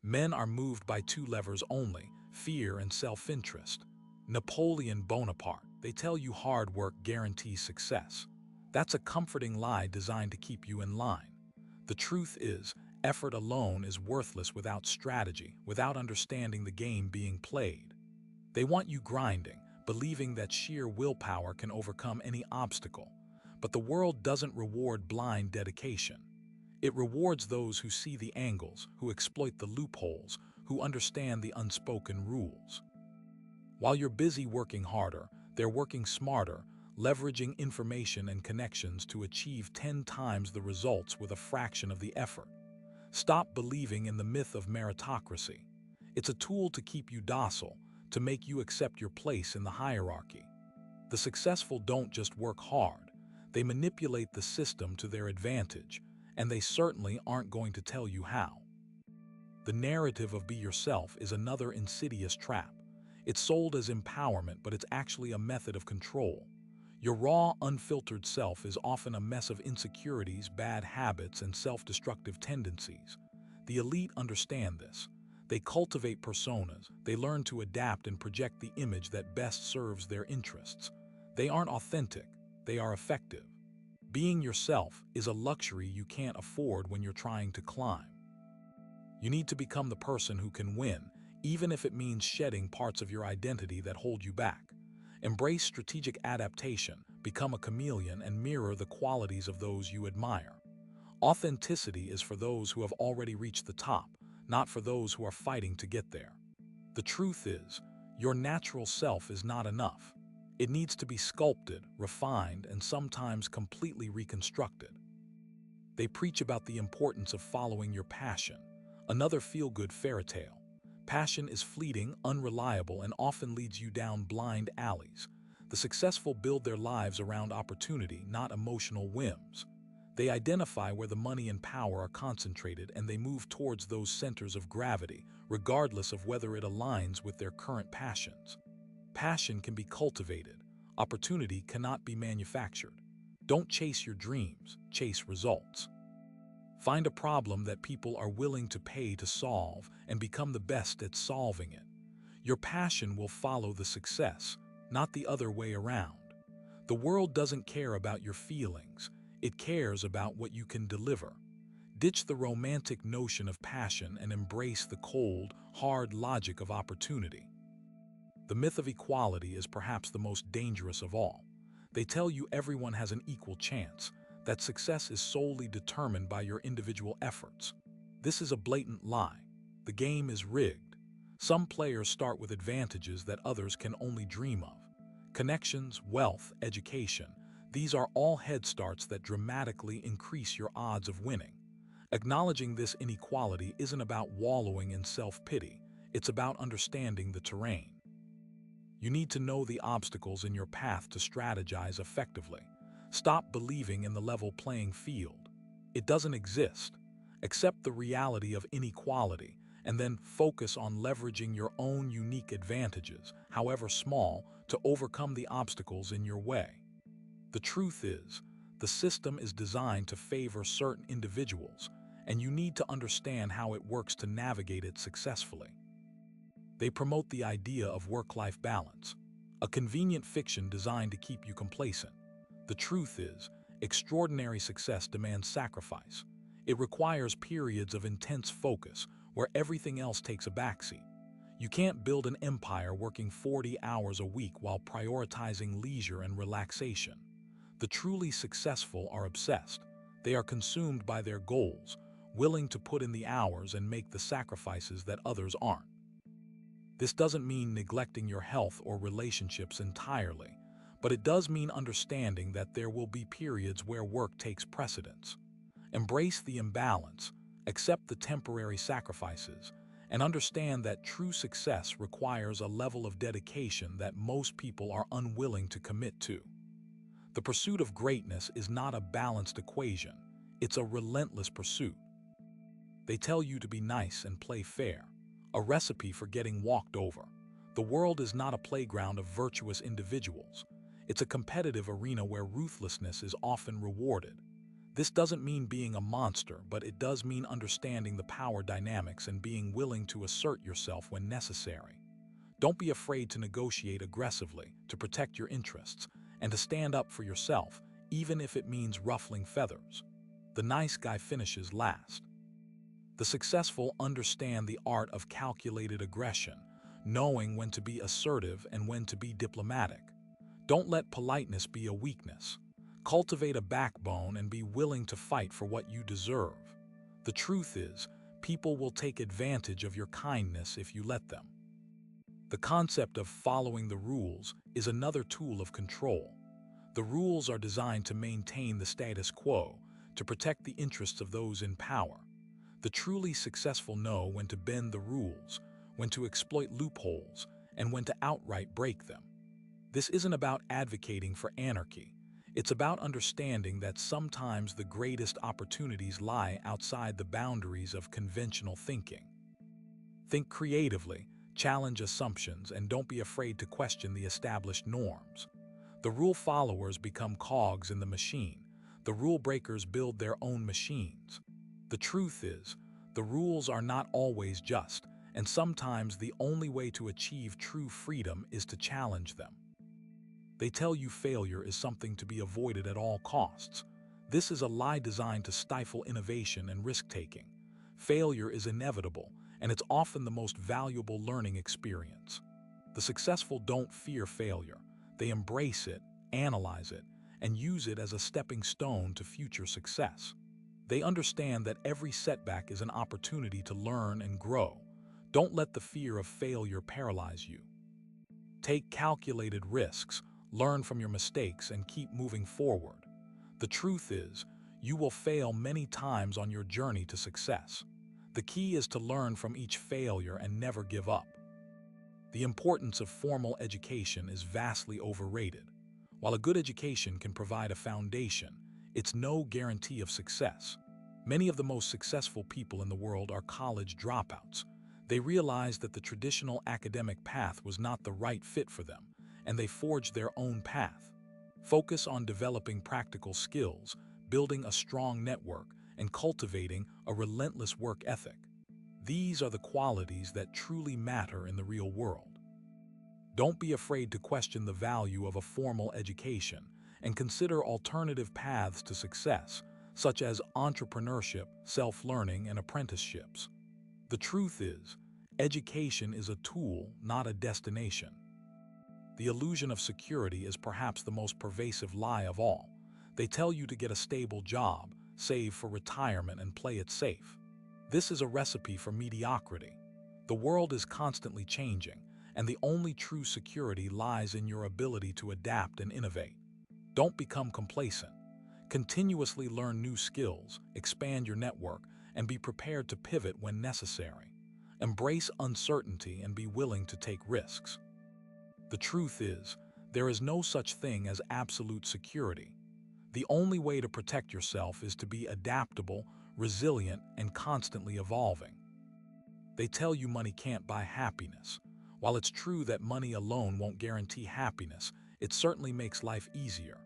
Men are moved by two levers only, fear and self-interest. Napoleon Bonaparte, they tell you hard work guarantees success. That's a comforting lie designed to keep you in line. The truth is, effort alone is worthless without strategy, without understanding the game being played. They want you grinding, believing that sheer willpower can overcome any obstacle. But the world doesn't reward blind dedication. It rewards those who see the angles, who exploit the loopholes, who understand the unspoken rules. While you're busy working harder, they're working smarter, leveraging information and connections to achieve 10 times the results with a fraction of the effort. Stop believing in the myth of meritocracy. It's a tool to keep you docile, to make you accept your place in the hierarchy. The successful don't just work hard, they manipulate the system to their advantage, and they certainly aren't going to tell you how. The narrative of be yourself is another insidious trap. It's sold as empowerment, but it's actually a method of control. Your raw, unfiltered self is often a mess of insecurities, bad habits, and self-destructive tendencies. The elite understand this. They cultivate personas, they learn to adapt and project the image that best serves their interests. They aren't authentic, they are effective. Being yourself is a luxury you can't afford when you're trying to climb. You need to become the person who can win, even if it means shedding parts of your identity that hold you back. Embrace strategic adaptation, become a chameleon, and mirror the qualities of those you admire. Authenticity is for those who have already reached the top, not for those who are fighting to get there. The truth is, your natural self is not enough. It needs to be sculpted, refined, and sometimes completely reconstructed. They preach about the importance of following your passion, another feel-good fairy tale. Passion is fleeting, unreliable, and often leads you down blind alleys. The successful build their lives around opportunity, not emotional whims. They identify where the money and power are concentrated, and they move towards those centers of gravity, regardless of whether it aligns with their current passions. Passion can be cultivated. Opportunity cannot be manufactured. Don't chase your dreams, chase results. Find a problem that people are willing to pay to solve and become the best at solving it. Your passion will follow the success, not the other way around. The world doesn't care about your feelings, it cares about what you can deliver. Ditch the romantic notion of passion and embrace the cold, hard logic of opportunity. The myth of equality is perhaps the most dangerous of all. They tell you everyone has an equal chance, that success is solely determined by your individual efforts. This is a blatant lie. The game is rigged. Some players start with advantages that others can only dream of. Connections, wealth, education, these are all head starts that dramatically increase your odds of winning. Acknowledging this inequality isn't about wallowing in self-pity, it's about understanding the terrain. You need to know the obstacles in your path to strategize effectively. Stop believing in the level playing field. It doesn't exist. Accept the reality of inequality, and then focus on leveraging your own unique advantages, however small, to overcome the obstacles in your way. The truth is, the system is designed to favor certain individuals, and you need to understand how it works to navigate it successfully. They promote the idea of work-life balance, a convenient fiction designed to keep you complacent. The truth is, extraordinary success demands sacrifice. It requires periods of intense focus where everything else takes a backseat. You can't build an empire working 40 hours a week while prioritizing leisure and relaxation. The truly successful are obsessed. They are consumed by their goals, willing to put in the hours and make the sacrifices that others aren't. This doesn't mean neglecting your health or relationships entirely, but it does mean understanding that there will be periods where work takes precedence. Embrace the imbalance, accept the temporary sacrifices, and understand that true success requires a level of dedication that most people are unwilling to commit to. The pursuit of greatness is not a balanced equation, it's a relentless pursuit. They tell you to be nice and play fair, a recipe for getting walked over. The world is not a playground of virtuous individuals. It's a competitive arena where ruthlessness is often rewarded. This doesn't mean being a monster, but it does mean understanding the power dynamics and being willing to assert yourself when necessary. Don't be afraid to negotiate aggressively, to protect your interests, and to stand up for yourself, even if it means ruffling feathers. The nice guy finishes last. The successful understand the art of calculated aggression, knowing when to be assertive and when to be diplomatic. Don't let politeness be a weakness. Cultivate a backbone and be willing to fight for what you deserve. The truth is, people will take advantage of your kindness if you let them. The concept of following the rules is another tool of control. The rules are designed to maintain the status quo, to protect the interests of those in power. The truly successful know when to bend the rules, when to exploit loopholes, and when to outright break them. This isn't about advocating for anarchy. It's about understanding that sometimes the greatest opportunities lie outside the boundaries of conventional thinking. Think creatively, challenge assumptions, and don't be afraid to question the established norms. The rule followers become cogs in the machine. The rule breakers build their own machines. The truth is, the rules are not always just, and sometimes the only way to achieve true freedom is to challenge them. They tell you failure is something to be avoided at all costs. This is a lie designed to stifle innovation and risk-taking. Failure is inevitable, and it's often the most valuable learning experience. The successful don't fear failure. They embrace it, analyze it, and use it as a stepping stone to future success. They understand that every setback is an opportunity to learn and grow. Don't let the fear of failure paralyze you. Take calculated risks, learn from your mistakes, and keep moving forward. The truth is, you will fail many times on your journey to success. The key is to learn from each failure and never give up. The importance of formal education is vastly overrated. While a good education can provide a foundation, it's no guarantee of success. Many of the most successful people in the world are college dropouts. They realized that the traditional academic path was not the right fit for them, and they forged their own path. Focus on developing practical skills, building a strong network, and cultivating a relentless work ethic. These are the qualities that truly matter in the real world. Don't be afraid to question the value of a formal education and consider alternative paths to success, such as entrepreneurship, self-learning, and apprenticeships. The truth is, education is a tool, not a destination. The illusion of security is perhaps the most pervasive lie of all. They tell you to get a stable job, save for retirement, and play it safe. This is a recipe for mediocrity. The world is constantly changing, and the only true security lies in your ability to adapt and innovate. Don't become complacent. Continuously learn new skills, expand your network, and be prepared to pivot when necessary. Embrace uncertainty and be willing to take risks. The truth is, there is no such thing as absolute security. The only way to protect yourself is to be adaptable, resilient, and constantly evolving. They tell you money can't buy happiness. While it's true that money alone won't guarantee happiness, it certainly makes life easier.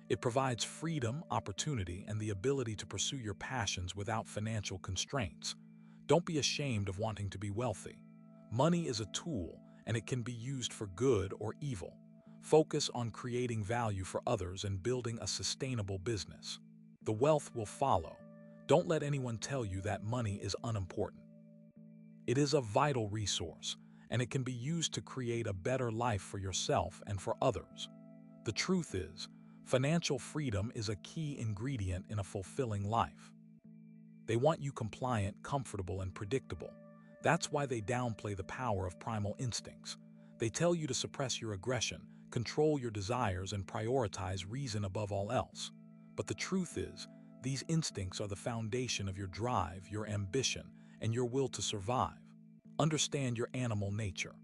It provides freedom, opportunity, and the ability to pursue your passions without financial constraints. Don't be ashamed of wanting to be wealthy. Money is a tool, and it can be used for good or evil. Focus on creating value for others and building a sustainable business. The wealth will follow. Don't let anyone tell you that money is unimportant. It is a vital resource, and it can be used to create a better life for yourself and for others. The truth is, financial freedom is a key ingredient in a fulfilling life. They want you compliant, comfortable, and predictable. That's why they downplay the power of primal instincts. They tell you to suppress your aggression, control your desires, and prioritize reason above all else. But the truth is, these instincts are the foundation of your drive, your ambition, and your will to survive. Understand your animal nature.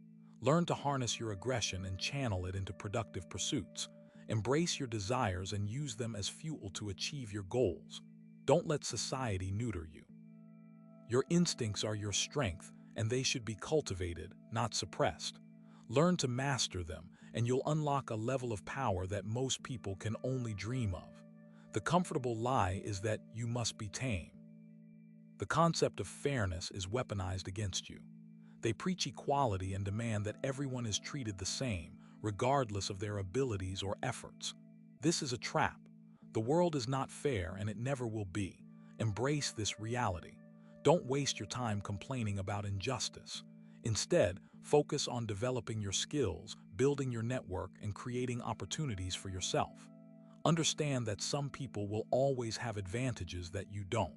Learn to harness your aggression and channel it into productive pursuits. Embrace your desires and use them as fuel to achieve your goals. Don't let society neuter you. Your instincts are your strength, and they should be cultivated, not suppressed. Learn to master them, and you'll unlock a level of power that most people can only dream of. The comfortable lie is that you must be tame. The concept of fairness is weaponized against you. They preach equality and demand that everyone is treated the same, regardless of their abilities or efforts. This is a trap. The world is not fair and it never will be. Embrace this reality. Don't waste your time complaining about injustice. Instead, focus on developing your skills, building your network, and creating opportunities for yourself. Understand that some people will always have advantages that you don't.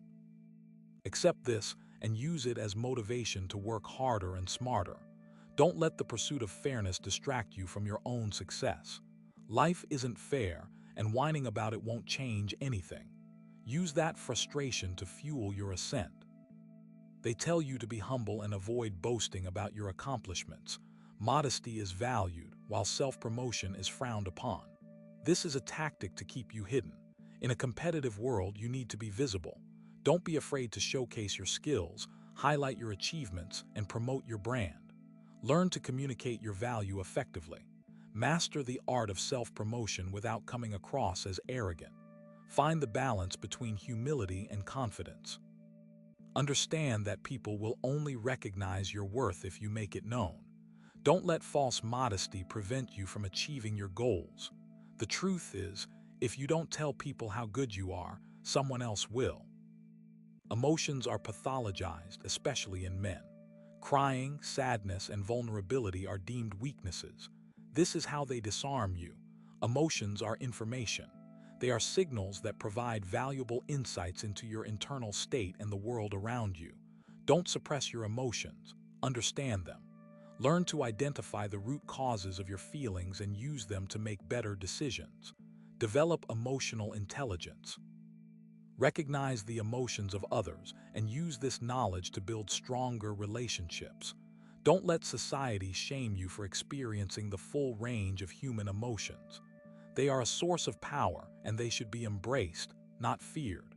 Accept this and use it as motivation to work harder and smarter. Don't let the pursuit of fairness distract you from your own success. Life isn't fair, and whining about it won't change anything. Use that frustration to fuel your ascent. They tell you to be humble and avoid boasting about your accomplishments. Modesty is valued, while self-promotion is frowned upon. This is a tactic to keep you hidden. In a competitive world, you need to be visible. Don't be afraid to showcase your skills, highlight your achievements, and promote your brand. Learn to communicate your value effectively. Master the art of self-promotion without coming across as arrogant. Find the balance between humility and confidence. Understand that people will only recognize your worth if you make it known. Don't let false modesty prevent you from achieving your goals. The truth is, if you don't tell people how good you are, someone else will. Emotions are pathologized, especially in men. Crying, sadness, and vulnerability are deemed weaknesses. This is how they disarm you. Emotions are information. They are signals that provide valuable insights into your internal state and the world around you. Don't suppress your emotions. Understand them. Learn to identify the root causes of your feelings and use them to make better decisions. Develop emotional intelligence. Recognize the emotions of others and use this knowledge to build stronger relationships. Don't let society shame you for experiencing the full range of human emotions. They are a source of power and they should be embraced, not feared.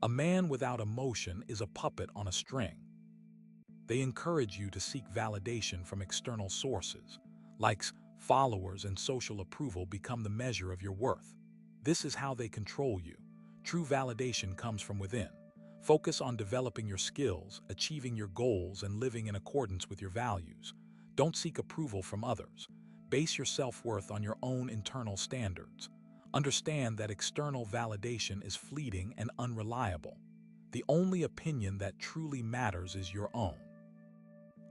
A man without emotion is a puppet on a string. They encourage you to seek validation from external sources. Likes, followers, and social approval become the measure of your worth. This is how they control you. True validation comes from within. Focus on developing your skills, achieving your goals, and living in accordance with your values. Don't seek approval from others. Base your self-worth on your own internal standards. Understand that external validation is fleeting and unreliable. The only opinion that truly matters is your own.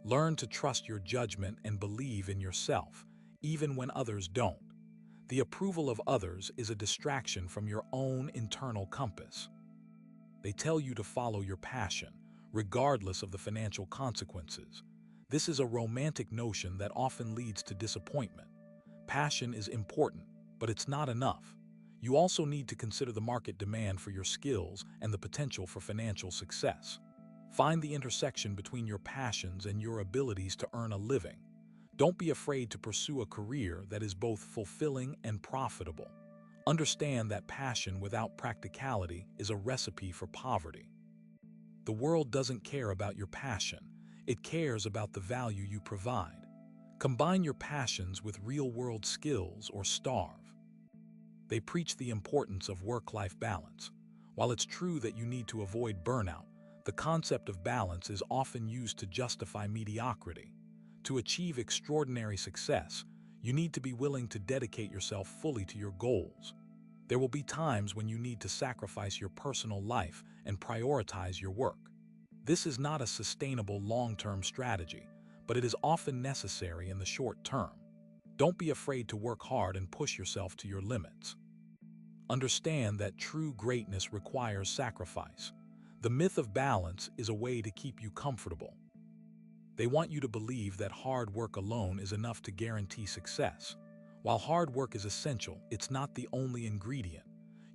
Learn to trust your judgment and believe in yourself, even when others don't. The approval of others is a distraction from your own internal compass. They tell you to follow your passion, regardless of the financial consequences. This is a romantic notion that often leads to disappointment. Passion is important, but it's not enough. You also need to consider the market demand for your skills and the potential for financial success. Find the intersection between your passions and your abilities to earn a living. Don't be afraid to pursue a career that is both fulfilling and profitable. Understand that passion without practicality is a recipe for poverty. The world doesn't care about your passion. It cares about the value you provide. Combine your passions with real-world skills or starve. They preach the importance of work-life balance. While it's true that you need to avoid burnout, the concept of balance is often used to justify mediocrity. To achieve extraordinary success, you need to be willing to dedicate yourself fully to your goals. There will be times when you need to sacrifice your personal life and prioritize your work. This is not a sustainable long-term strategy, but it is often necessary in the short term. Don't be afraid to work hard and push yourself to your limits. Understand that true greatness requires sacrifice. The myth of balance is a way to keep you comfortable. They want you to believe that hard work alone is enough to guarantee success. While hard work is essential, it's not the only ingredient.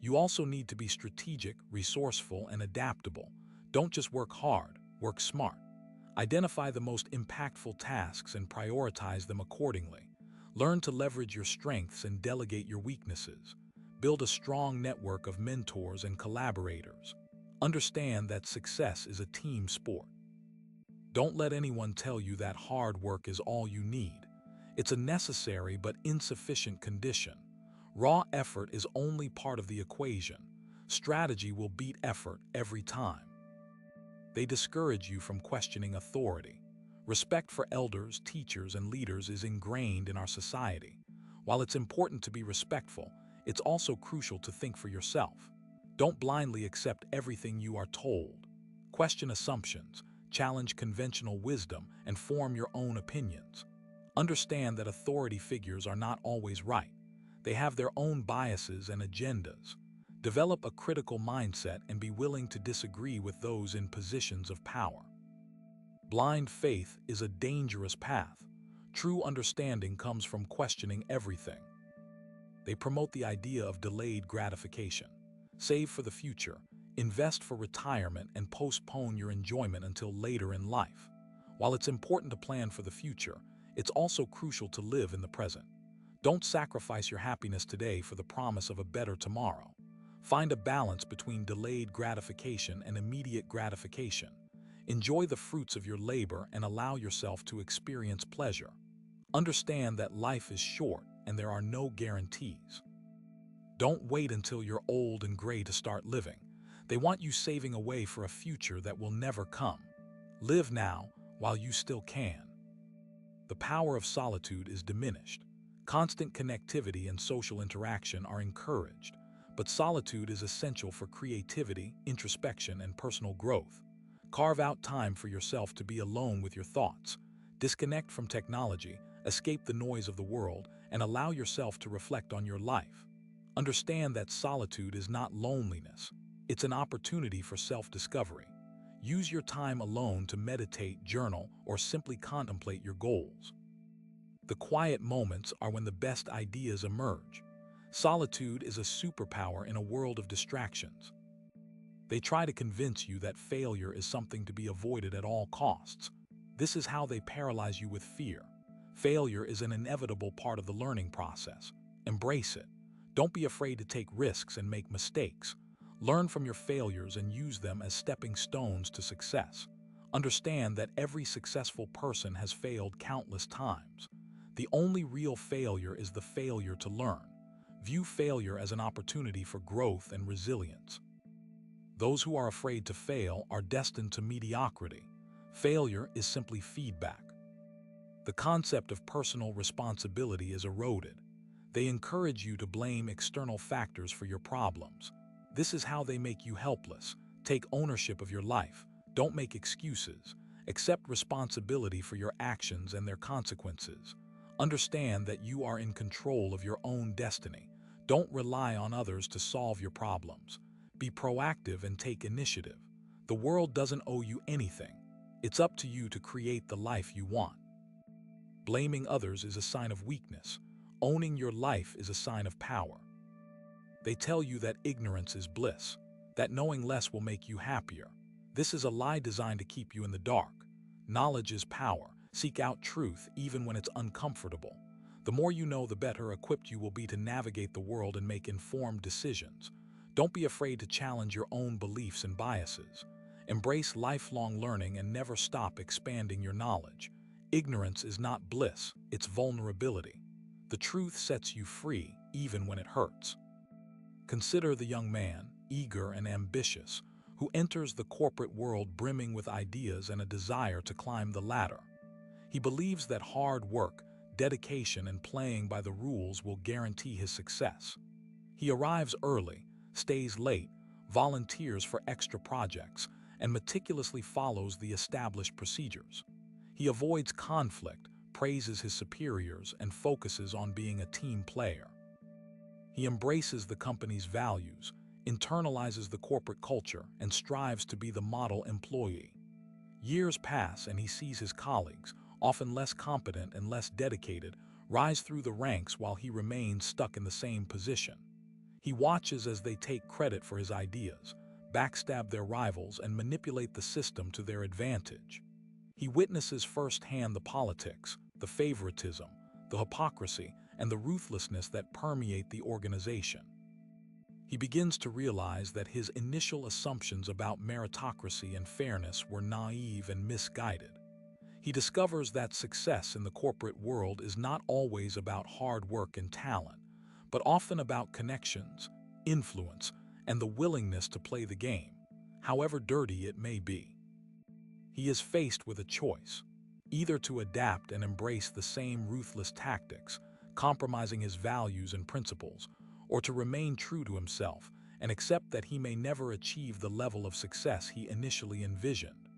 You also need to be strategic, resourceful, and adaptable. Don't just work hard, work smart. Identify the most impactful tasks and prioritize them accordingly. Learn to leverage your strengths and delegate your weaknesses. Build a strong network of mentors and collaborators. Understand that success is a team sport. Don't let anyone tell you that hard work is all you need. It's a necessary but insufficient condition. Raw effort is only part of the equation. Strategy will beat effort every time. They discourage you from questioning authority. Respect for elders, teachers, and leaders is ingrained in our society. While it's important to be respectful, it's also crucial to think for yourself. Don't blindly accept everything you are told. Question assumptions, challenge conventional wisdom, and form your own opinions. Understand that authority figures are not always right. They have their own biases and agendas. Develop a critical mindset and be willing to disagree with those in positions of power. Blind faith is a dangerous path. True understanding comes from questioning everything. They promote the idea of delayed gratification. Save for the future, invest for retirement, and postpone your enjoyment until later in life. While it's important to plan for the future, it's also crucial to live in the present. Don't sacrifice your happiness today for the promise of a better tomorrow. Find a balance between delayed gratification and immediate gratification. Enjoy the fruits of your labor and allow yourself to experience pleasure. Understand that life is short and there are no guarantees. Don't wait until you're old and gray to start living. They want you saving away for a future that will never come. Live now while you still can. The power of solitude is diminished. Constant connectivity and social interaction are encouraged, but solitude is essential for creativity, introspection, and personal growth. Carve out time for yourself to be alone with your thoughts. Disconnect from technology, escape the noise of the world, and allow yourself to reflect on your life. Understand that solitude is not loneliness. It's an opportunity for self-discovery. Use your time alone to meditate, journal, or simply contemplate your goals. The quiet moments are when the best ideas emerge. Solitude is a superpower in a world of distractions. They try to convince you that failure is something to be avoided at all costs. This is how they paralyze you with fear. Failure is an inevitable part of the learning process. Embrace it. Don't be afraid to take risks and make mistakes. Learn from your failures and use them as stepping stones to success. Understand that every successful person has failed countless times. The only real failure is the failure to learn. View failure as an opportunity for growth and resilience. Those who are afraid to fail are destined to mediocrity. Failure is simply feedback. The concept of personal responsibility is eroded. They encourage you to blame external factors for your problems. This is how they make you helpless. Take ownership of your life. Don't make excuses. Accept responsibility for your actions and their consequences. Understand that you are in control of your own destiny. Don't rely on others to solve your problems. Be proactive and take initiative. The world doesn't owe you anything. It's up to you to create the life you want. Blaming others is a sign of weakness. Owning your life is a sign of power. They tell you that ignorance is bliss, that knowing less will make you happier. This is a lie designed to keep you in the dark. Knowledge is power. Seek out truth even when it's uncomfortable. The more you know, the better equipped you will be to navigate the world and make informed decisions. Don't be afraid to challenge your own beliefs and biases. Embrace lifelong learning and never stop expanding your knowledge. Ignorance is not bliss, it's vulnerability. The truth sets you free, even when it hurts. Consider the young man, eager and ambitious, who enters the corporate world brimming with ideas and a desire to climb the ladder. He believes that hard work, dedication, and playing by the rules will guarantee his success. He arrives early, stays late, volunteers for extra projects, and meticulously follows the established procedures. He avoids conflict, praises his superiors, and focuses on being a team player. He embraces the company's values, internalizes the corporate culture, and strives to be the model employee. Years pass and he sees his colleagues, often less competent and less dedicated, rise through the ranks while he remains stuck in the same position. He watches as they take credit for his ideas, backstab their rivals, and manipulate the system to their advantage. He witnesses firsthand the politics, the favoritism, the hypocrisy, and the ruthlessness that permeate the organization. He begins to realize that his initial assumptions about meritocracy and fairness were naive and misguided. He discovers that success in the corporate world is not always about hard work and talent, but often about connections, influence, and the willingness to play the game, however dirty it may be. He is faced with a choice, either to adapt and embrace the same ruthless tactics, compromising his values and principles, or to remain true to himself and accept that he may never achieve the level of success he initially envisioned.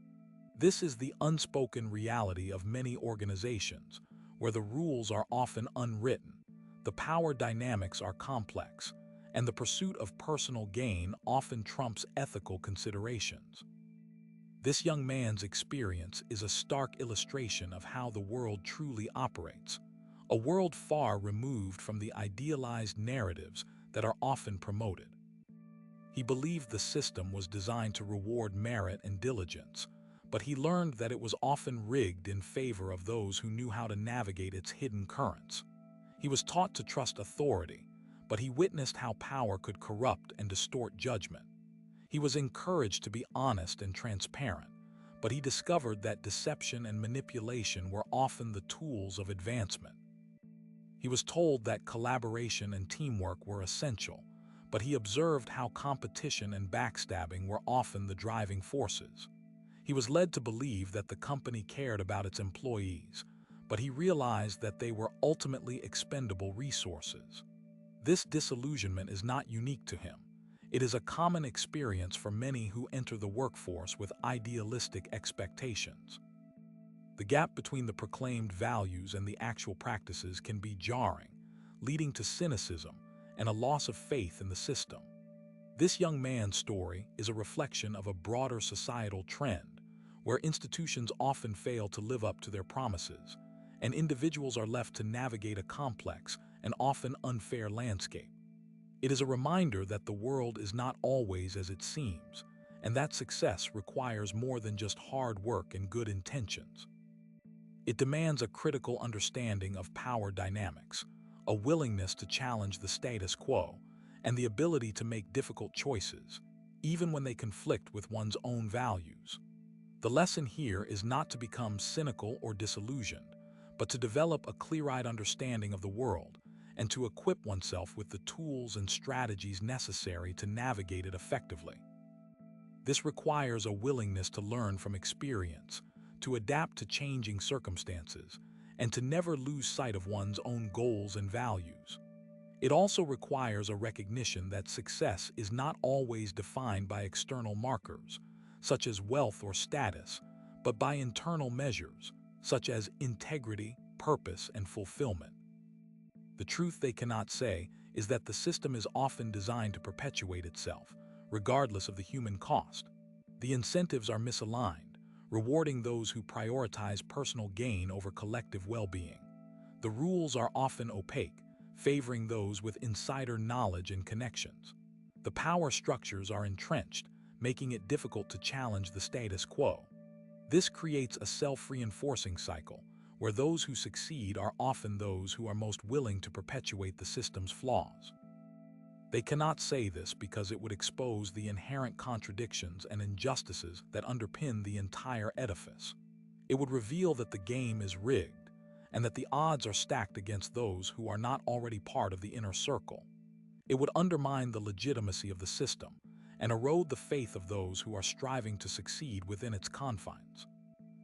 This is the unspoken reality of many organizations, where the rules are often unwritten, the power dynamics are complex, and the pursuit of personal gain often trumps ethical considerations. This young man's experience is a stark illustration of how the world truly operates, a world far removed from the idealized narratives that are often promoted. He believed the system was designed to reward merit and diligence, but he learned that it was often rigged in favor of those who knew how to navigate its hidden currents. He was taught to trust authority, but he witnessed how power could corrupt and distort judgment. He was encouraged to be honest and transparent, but he discovered that deception and manipulation were often the tools of advancement. He was told that collaboration and teamwork were essential, but he observed how competition and backstabbing were often the driving forces. He was led to believe that the company cared about its employees, but he realized that they were ultimately expendable resources. This disillusionment is not unique to him. It is a common experience for many who enter the workforce with idealistic expectations. The gap between the proclaimed values and the actual practices can be jarring, leading to cynicism and a loss of faith in the system. This young man's story is a reflection of a broader societal trend, where institutions often fail to live up to their promises, and individuals are left to navigate a complex and often unfair landscape. It is a reminder that the world is not always as it seems, and that success requires more than just hard work and good intentions. It demands a critical understanding of power dynamics, a willingness to challenge the status quo, and the ability to make difficult choices, even when they conflict with one's own values. The lesson here is not to become cynical or disillusioned, but to develop a clear-eyed understanding of the world and to equip oneself with the tools and strategies necessary to navigate it effectively. This requires a willingness to learn from experience, to adapt to changing circumstances, and to never lose sight of one's own goals and values. It also requires a recognition that success is not always defined by external markers, such as wealth or status, but by internal measures, such as integrity, purpose, and fulfillment. The truth they cannot say is that the system is often designed to perpetuate itself, regardless of the human cost. The incentives are misaligned, rewarding those who prioritize personal gain over collective well-being. The rules are often opaque, favoring those with insider knowledge and connections. The power structures are entrenched, making it difficult to challenge the status quo. This creates a self-reinforcing cycle, where those who succeed are often those who are most willing to perpetuate the system's flaws. They cannot say this because it would expose the inherent contradictions and injustices that underpin the entire edifice. It would reveal that the game is rigged, and that the odds are stacked against those who are not already part of the inner circle. It would undermine the legitimacy of the system and erode the faith of those who are striving to succeed within its confines.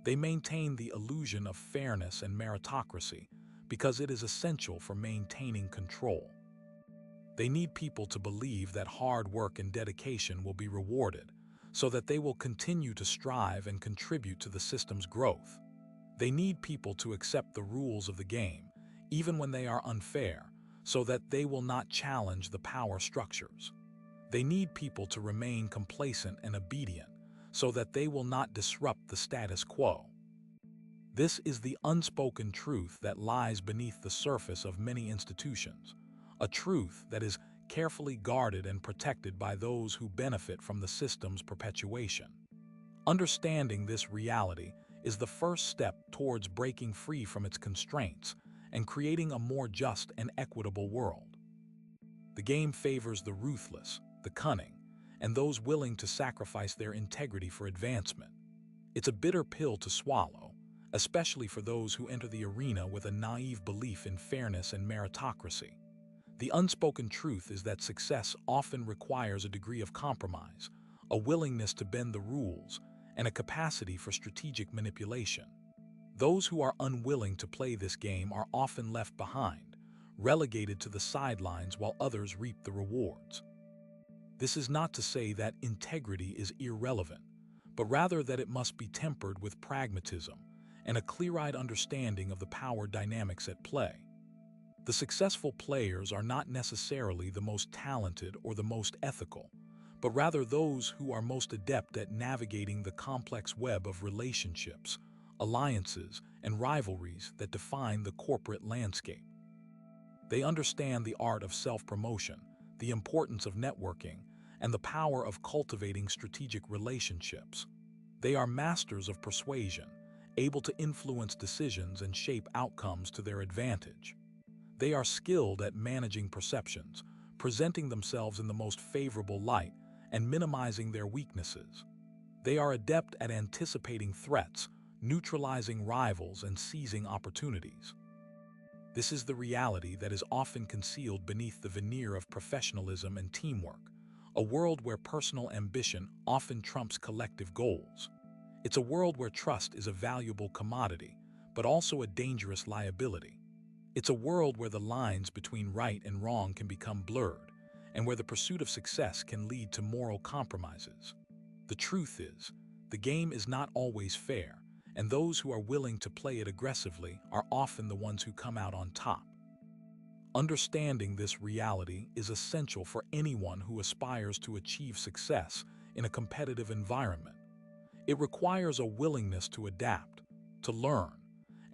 They maintain the illusion of fairness and meritocracy because it is essential for maintaining control. They need people to believe that hard work and dedication will be rewarded, so that they will continue to strive and contribute to the system's growth. They need people to accept the rules of the game, even when they are unfair, so that they will not challenge the power structures. They need people to remain complacent and obedient, so that they will not disrupt the status quo. This is the unspoken truth that lies beneath the surface of many institutions, a truth that is carefully guarded and protected by those who benefit from the system's perpetuation. Understanding this reality is the first step towards breaking free from its constraints and creating a more just and equitable world. The game favors the ruthless, the cunning, and those willing to sacrifice their integrity for advancement. It's a bitter pill to swallow, especially for those who enter the arena with a naive belief in fairness and meritocracy. The unspoken truth is that success often requires a degree of compromise, a willingness to bend the rules, and a capacity for strategic manipulation. Those who are unwilling to play this game are often left behind, relegated to the sidelines while others reap the rewards. This is not to say that integrity is irrelevant, but rather that it must be tempered with pragmatism and a clear-eyed understanding of the power dynamics at play. The successful players are not necessarily the most talented or the most ethical, but rather those who are most adept at navigating the complex web of relationships, alliances, and rivalries that define the corporate landscape. They understand the art of self-promotion, the importance of networking, and the power of cultivating strategic relationships. They are masters of persuasion, able to influence decisions and shape outcomes to their advantage. They are skilled at managing perceptions, presenting themselves in the most favorable light, and minimizing their weaknesses. They are adept at anticipating threats, neutralizing rivals, and seizing opportunities. This is the reality that is often concealed beneath the veneer of professionalism and teamwork, a world where personal ambition often trumps collective goals. It's a world where trust is a valuable commodity, but also a dangerous liability. It's a world where the lines between right and wrong can become blurred, and where the pursuit of success can lead to moral compromises. The truth is, the game is not always fair, and those who are willing to play it aggressively are often the ones who come out on top. Understanding this reality is essential for anyone who aspires to achieve success in a competitive environment. It requires a willingness to adapt, to learn,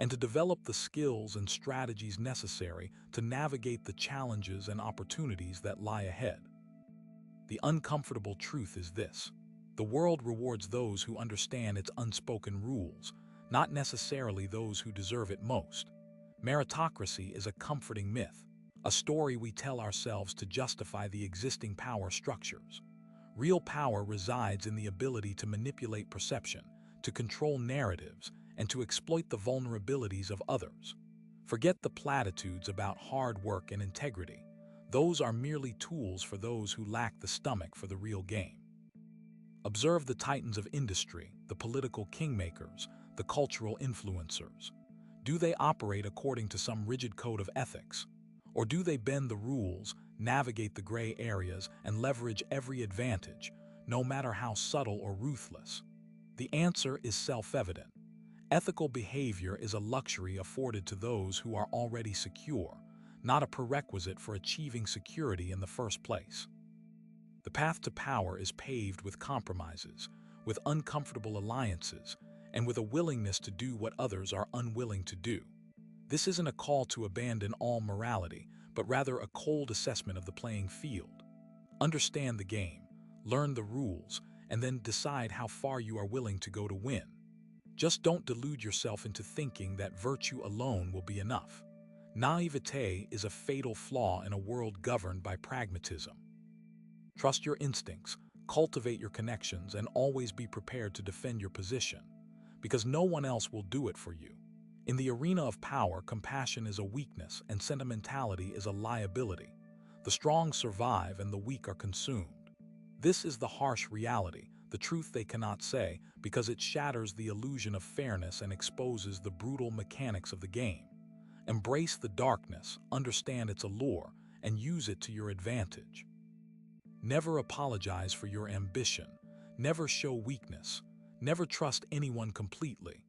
and to develop the skills and strategies necessary to navigate the challenges and opportunities that lie ahead. The uncomfortable truth is this: the world rewards those who understand its unspoken rules, not necessarily those who deserve it most. Meritocracy is a comforting myth, a story we tell ourselves to justify the existing power structures. Real power resides in the ability to manipulate perception, to control narratives, and to exploit the vulnerabilities of others. Forget the platitudes about hard work and integrity. Those are merely tools for those who lack the stomach for the real game. Observe the titans of industry, the political kingmakers, the cultural influencers. Do they operate according to some rigid code of ethics? Or do they bend the rules, navigate the gray areas, and leverage every advantage, no matter how subtle or ruthless? The answer is self-evident. Ethical behavior is a luxury afforded to those who are already secure, not a prerequisite for achieving security in the first place. The path to power is paved with compromises, with uncomfortable alliances, and with a willingness to do what others are unwilling to do. This isn't a call to abandon all morality, but rather a cold assessment of the playing field. Understand the game, learn the rules, and then decide how far you are willing to go to win. Just don't delude yourself into thinking that virtue alone will be enough. Naivete is a fatal flaw in a world governed by pragmatism. Trust your instincts, cultivate your connections, and always be prepared to defend your position, because no one else will do it for you. In the arena of power, compassion is a weakness and sentimentality is a liability. The strong survive and the weak are consumed. This is the harsh reality, the truth they cannot say, because it shatters the illusion of fairness and exposes the brutal mechanics of the game. Embrace the darkness, understand its allure, and use it to your advantage. Never apologize for your ambition. Never show weakness. Never trust anyone completely.